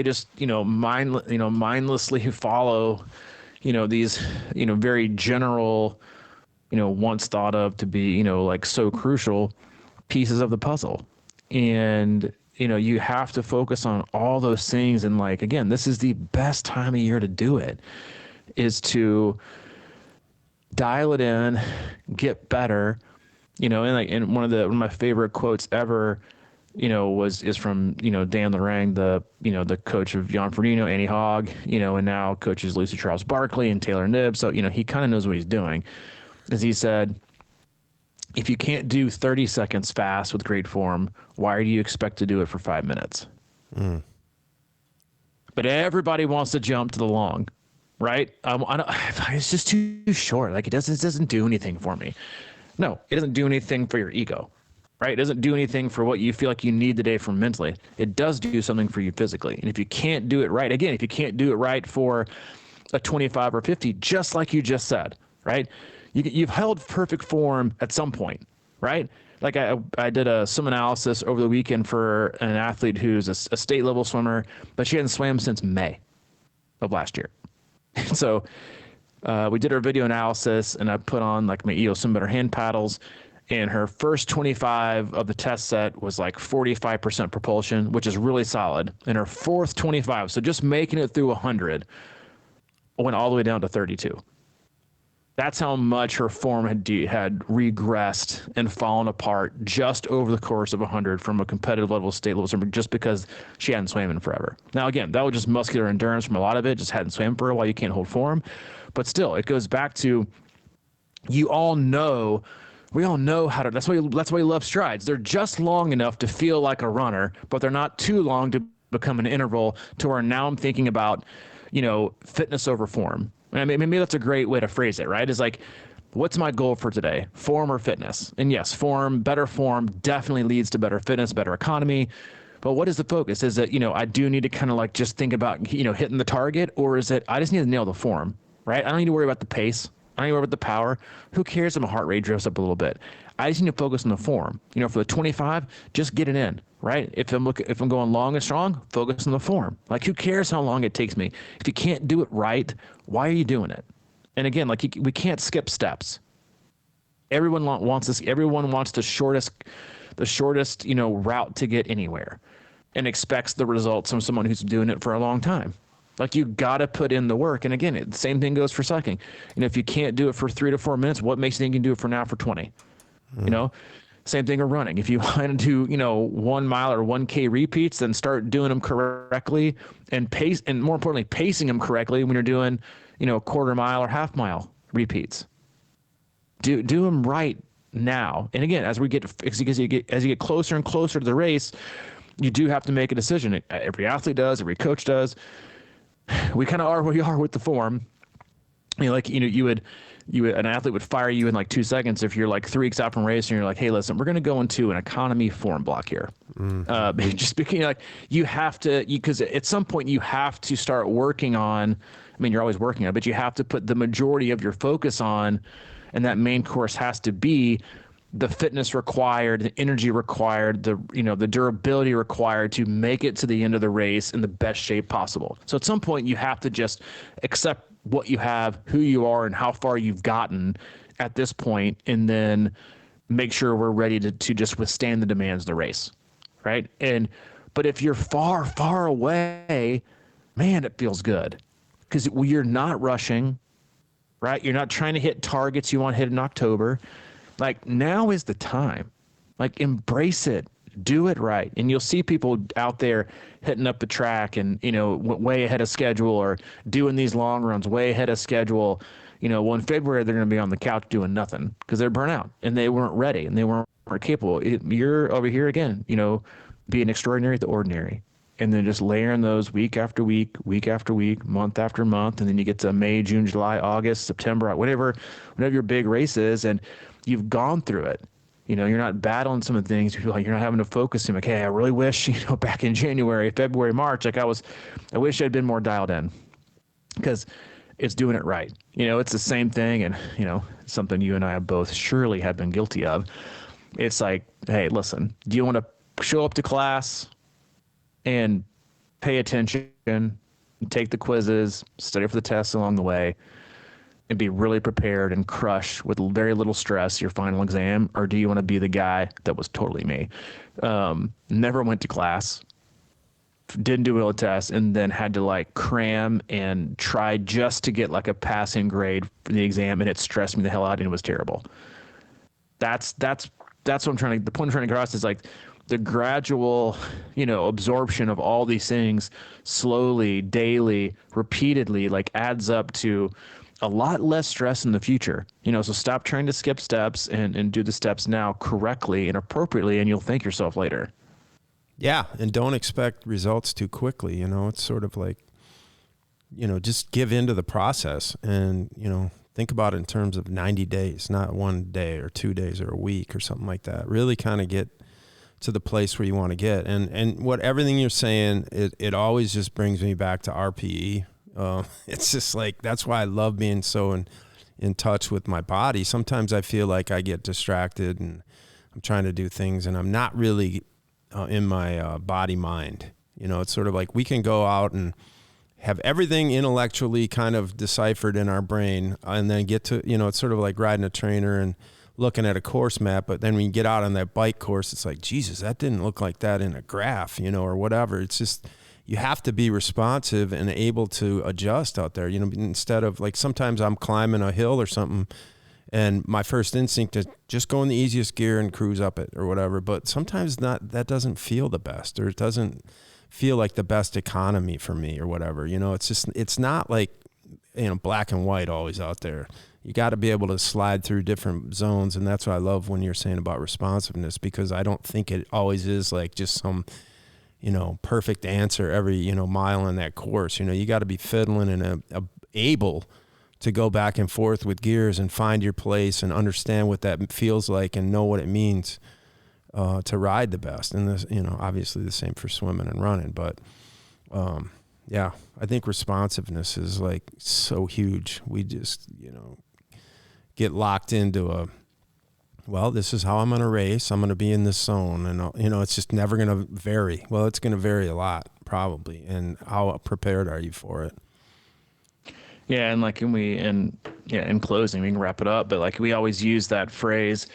just, mindlessly follow, these, very general, once thought of to be, like so crucial pieces of the puzzle. And, you have to focus on all those things. And like, again, this is the best time of year to do it, is to dial it in, get better, and one of my favorite quotes ever, is from, Dan Lorang, the coach of Jan Frodeno, Annie Hogg, and now coaches Lucy Charles Barkley and Taylor Knibb. So, he kind of knows what he's doing. As he said, if you can't do 30 seconds fast with great form, why do you expect to do it for 5 minutes? But everybody wants to jump to the long, right? It's just too short. Like it doesn't do anything for me. No, it doesn't do anything for your ego, right? It doesn't do anything for what you feel like you need the day for mentally. It does do something for you physically. And if you can't do it right, again, if you can't do it right for a 25 or 50, just like you just said, right? You've held perfect form at some point, right? Like I did a swim analysis over the weekend for an athlete who's a state level swimmer, but she hadn't swam since May of last year. So we did our video analysis, and I put on like my EO Swim Better hand paddles, and her first 25 of the test set was like 45% propulsion, which is really solid. And her fourth 25, so just making it through 100, went all the way down to 32. That's how much her form had regressed and fallen apart just over the course of 100 from a competitive level, state level swimmer, just because she hadn't swam in forever. Now, again, that was just muscular endurance from a lot of it, just hadn't swam for a while. You can't hold form. But still, it goes back to, we all know how to, that's why you love strides. They're just long enough to feel like a runner, but they're not too long to become an interval to where now I'm thinking about, fitness over form. I mean, maybe that's a great way to phrase it, right? Is like, what's my goal for today? Form or fitness? And yes, better form definitely leads to better fitness, better economy. But what is the focus? Is it, I do need to kind of like just think about, hitting the target, or is it, I just need to nail the form, right? I don't need to worry about the pace. I don't need to worry about the power. Who cares if my heart rate drifts up a little bit? I just need to focus on the form. For the 25, just get it in, right? If I'm going long and strong, focus on the form. Like, who cares how long it takes me? If you can't do it right, why are you doing it? And again, like, we can't skip steps. Everyone wants this. Everyone wants the shortest, route to get anywhere, and expects the results from someone who's doing it for a long time. Like, you got to put in the work. And again, the same thing goes for cycling. If you can't do it for 3 to 4 minutes, what makes you think you can do it for 20? Same thing with running. If you want to do, 1 mile or 1K repeats, then start doing them correctly and pace, and more importantly, pacing them correctly when you're doing, quarter mile or half mile repeats. Do them right now. And again, as you get closer and closer to the race, you do have to make a decision. Every athlete does, every coach does. We kind of are where we are with the form. An athlete would fire you in like 2 seconds if you're like 3 weeks out from race and you're like, hey, listen, we're going to go into an economy form block here. Just because you have to, because at some point you have to start working on, you're always working on it, but you have to put the majority of your focus on, and that main course has to be the fitness required, the energy required, the durability required to make it to the end of the race in the best shape possible. So at some point you have to just accept what you have, who you are, and how far you've gotten at this point, and then make sure we're ready to just withstand the demands of the race, right? But if you're far, far away, man, it feels good because you're not rushing, right? You're not trying to hit targets you want to hit in October. Like, now is the time. Like, embrace it. Do it right. And you'll see people out there hitting up the track and, way ahead of schedule, or doing these long runs way ahead of schedule. Well, in February, they're going to be on the couch doing nothing because they're burnt out and they weren't ready and they weren't capable. You're over here again, being extraordinary at the ordinary. And then just layering those week after week, week after week, month after month. And then you get to May, June, July, August, September, whatever your big race is. And you've gone through it. You're not battling some of the things. You're not having to focus. You're like, hey, I really wish, back in January, February, March, I wish I'd been more dialed in, because it's doing it right. It's the same thing. And, something you and I have both surely have been guilty of. It's like, hey, listen, do you want to show up to class and pay attention, take the quizzes, study for the tests along the way, and be really prepared and crush with very little stress your final exam? Or do you want to be the guy that was totally me? Never went to class, didn't do well at tests, and then had to cram and try just to get a passing grade for the exam, and it stressed me the hell out and it was terrible. That's what the point I'm trying to cross is the gradual, absorption of all these things slowly, daily, repeatedly, adds up to a lot less stress in the future. So stop trying to skip steps and do the steps now correctly and appropriately, and you'll thank yourself later. Yeah, and don't expect results too quickly. It's sort of just give into the process and, think about it in terms of 90 days, not 1 day or 2 days or a week or something like that. Really kind of get to the place where you want to get. And what everything you're saying, it always just brings me back to RPE. It's just that's why I love being so in touch with my body. Sometimes I feel like I get distracted and I'm trying to do things and I'm not really in my body mind. It's sort of we can go out and have everything intellectually kind of deciphered in our brain and then get to, it's sort of like riding a trainer and looking at a course map, but then when you get out on that bike course, it's like, Jesus, that didn't look like that in a graph, or whatever. It's just, you have to be responsive and able to adjust out there, instead of sometimes I'm climbing a hill or something and my first instinct is just go in the easiest gear and cruise up it or whatever. But sometimes that doesn't feel the best, or it doesn't feel like the best economy for me or whatever. It's just, it's not black and white always out there. You got to be able to slide through different zones. And that's what I love when you're saying about responsiveness, because I don't think it always is just some, perfect answer every, mile on that course. You got to be fiddling and able to go back and forth with gears and find your place and understand what that feels like and know what it means to ride the best. And this, obviously the same for swimming and running, but yeah, I think responsiveness is so huge. We just, get locked into this is how I'm going to race. I'm going to be in this zone, and it's just never going to vary. Well, it's going to vary a lot probably. And how prepared are you for it? Yeah. And in closing, we can wrap it up, but we always use that phrase,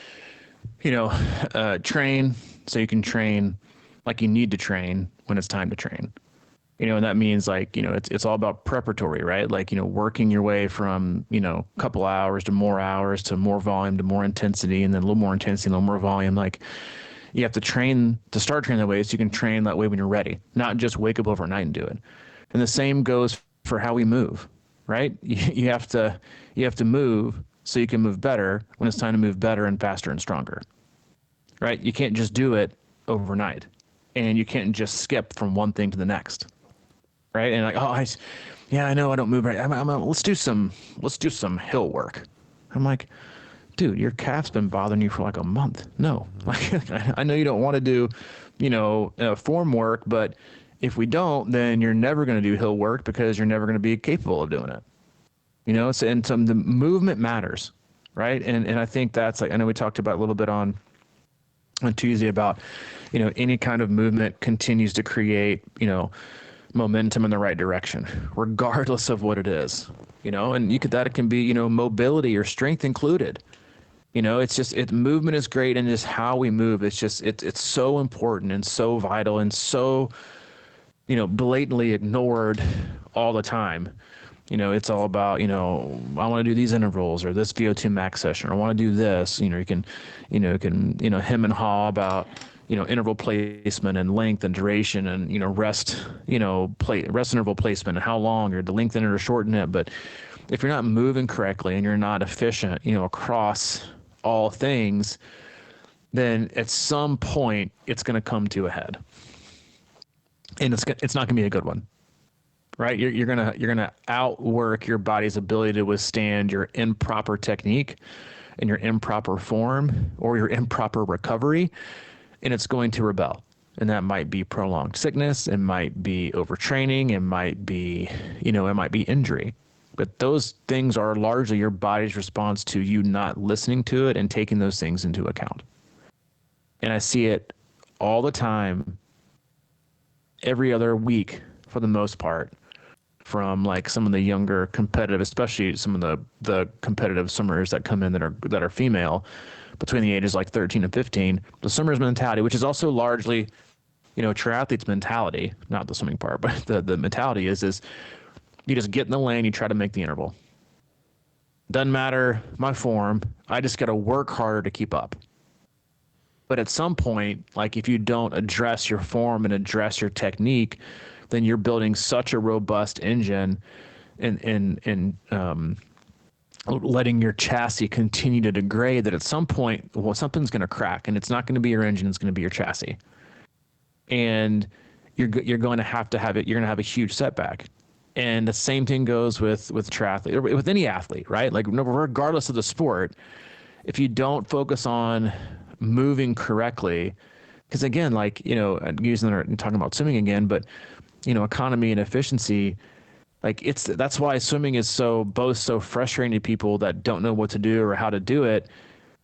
train so you can train like you need to train when it's time to train. And that means it's all about preparatory, right? Working your way from, a couple hours to more volume, to more intensity, and then a little more intensity, a little more volume. You have to train to start training that way so you can train that way when you're ready, not just wake up overnight and do it. And the same goes for how we move, right? You have to move so you can move better when it's time to move better and faster and stronger, right? You can't just do it overnight, and you can't just skip from one thing to the next. Right. And I know I don't move right. Let's do some hill work. I'm like, dude, your calf's been bothering you for a month. No, I know you don't want to do, form work, but if we don't, then you're never going to do hill work because you're never going to be capable of doing it. And the movement matters. Right. And I think that's I know we talked about a little bit on Tuesday about, any kind of movement continues to create, momentum in the right direction, regardless of what it is, and that it can be, mobility or strength included. It's just movement is great, and just how we move. It's so important and so vital and so, blatantly ignored all the time. It's all about, I want to do these intervals or this VO2 max session, or I want to do this. You can hem and haw about, interval placement and length and duration and, rest interval placement and how long, or to lengthen it or shorten it. But if you're not moving correctly and you're not efficient, across all things, then at some point it's going to come to a head, and it's not going to be a good one, right? You're gonna outwork your body's ability to withstand your improper technique and your improper form or your improper recovery, and it's going to rebel. And that might be prolonged sickness, it might be overtraining, it might be injury. But those things are largely your body's response to you not listening to it and taking those things into account. And I see it all the time, every other week for the most part, from like some of the younger competitive, especially some of the competitive swimmers that come in that are female, between the ages like 13 and 15. The swimmer's mentality, which is also largely, triathlete's mentality, not the swimming part, but the mentality is you just get in the lane, you try to make the interval. Doesn't matter my form, I just got to work harder to keep up. But at some point, like if you don't address your form and address your technique, then you're building such a robust engine and letting your chassis continue to degrade that at some point, something's going to crack, and it's not going to be your engine, it's going to be your chassis. And you're going to have it. You're going to have a huge setback. And the same thing goes with triathlete, or with any athlete, right? Like regardless of the sport, if you don't focus on moving correctly, because again, like, talking about swimming again, but, economy and efficiency, like that's why swimming is so frustrating to people that don't know what to do or how to do it.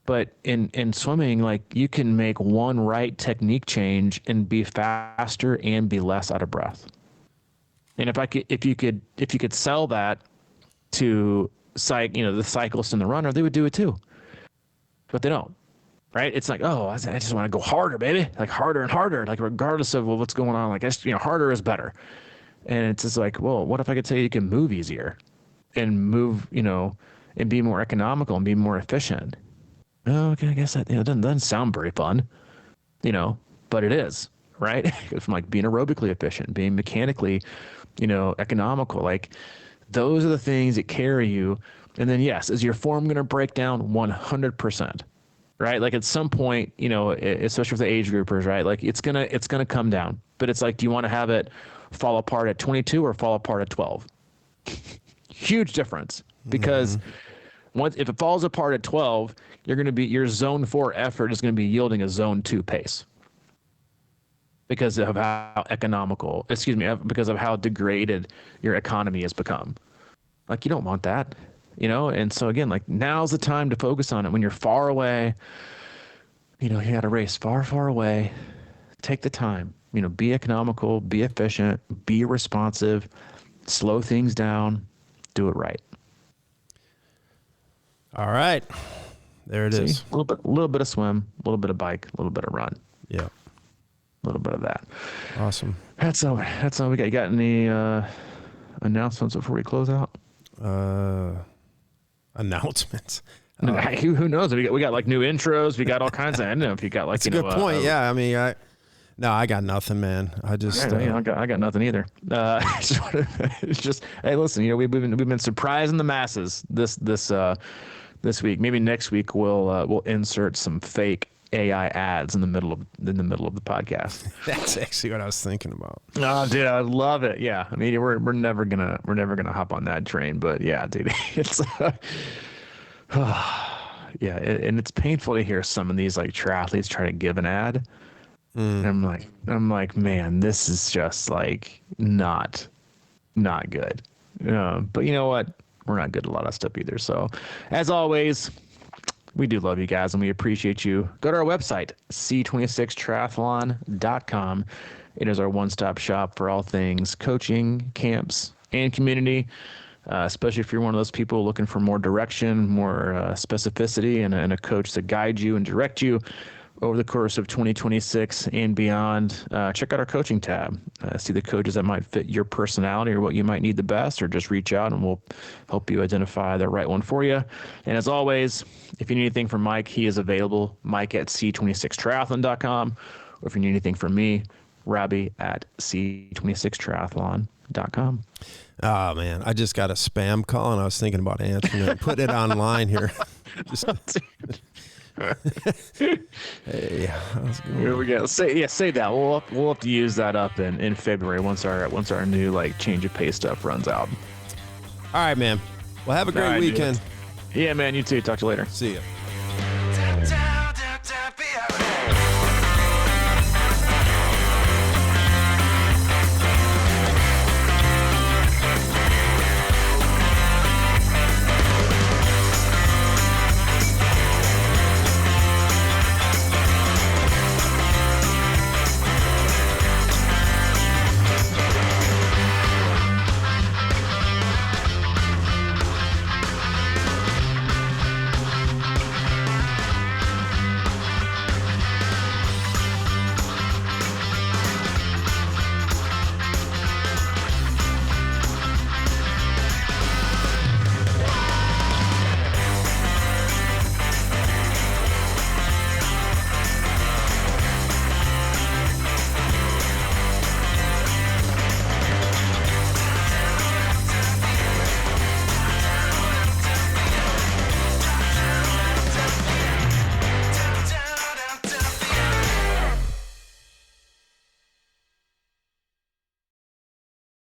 But in swimming, like you can make one right technique change and be faster and be less out of breath. And if you could sell that to the cyclist and the runner, they would do it too. But they don't, right? It's like, oh, I just want to go harder, baby, like harder and harder, like regardless of what's going on, like harder is better. And it's just like, well, what if I could tell you can move easier and move, and be more economical and be more efficient? Oh, okay, I guess that doesn't sound very fun, but it is, right? From like being aerobically efficient, being mechanically, economical, like those are the things that carry you. And then yes, is your form going to break down? 100%, right? Like at some point, especially with the age groupers, right? Like it's gonna come down, but it's like, do you want to have it fall apart at 22 or fall apart at 12? Huge difference, because if it falls apart at 12, your zone 4 effort is going to be yielding a zone 2 pace. Because of how because of how degraded your economy has become. Like, you don't want that, And so again, like now's the time to focus on it. When you're far away, you got to race far, far away. Take the time, be economical, be efficient, be responsive, slow things down, do it right. All right, there it is. A little bit of swim, a little bit of bike, a little bit of run. Yeah. A little bit of that. Awesome. That's all we got. You got any announcements before we close out? Announcements. Who knows? We got like new intros. We got all kinds of. I don't know if you got like. That's a good point. Yeah, I mean, I got nothing, man. I just. I got nothing either. It's just hey, listen. We've been surprising the masses this week. Maybe next week we'll insert some fake AI ads in the middle of the podcast. That's actually what I was thinking about. Oh, dude, I love it. Yeah, I mean, we're never gonna hop on that train, but yeah, dude, it's yeah, and it's painful to hear some of these like triathletes try to give an ad. And I'm like, man, this is just like not good. But you know what? We're not good at a lot of stuff either. So, as always, we do love you guys, and we appreciate you. Go to our website, C26triathlon.com. It is our one-stop shop for all things coaching, camps, and community. especially if you're one of those people looking for more direction, more specificity, and a coach to guide you and direct you over the course of 2026 and beyond. Check out our coaching tab. See the coaches that might fit your personality or what you might need the best, or just reach out and we'll help you identify the right one for you. And as always, if you need anything from Mike, he is available, Mike at C26triathlon.com. Or if you need anything from me, Robbie at C26triathlon.com. Oh, man. I just got a spam call, and I was thinking about answering it. Put it online here. Hey, how's it going? Here we go. Say that. We'll have to use that up in February once our new like change of pace stuff runs out. All right, man. Well, have a great weekend. Dude. Yeah, man. You too. Talk to you later. See ya.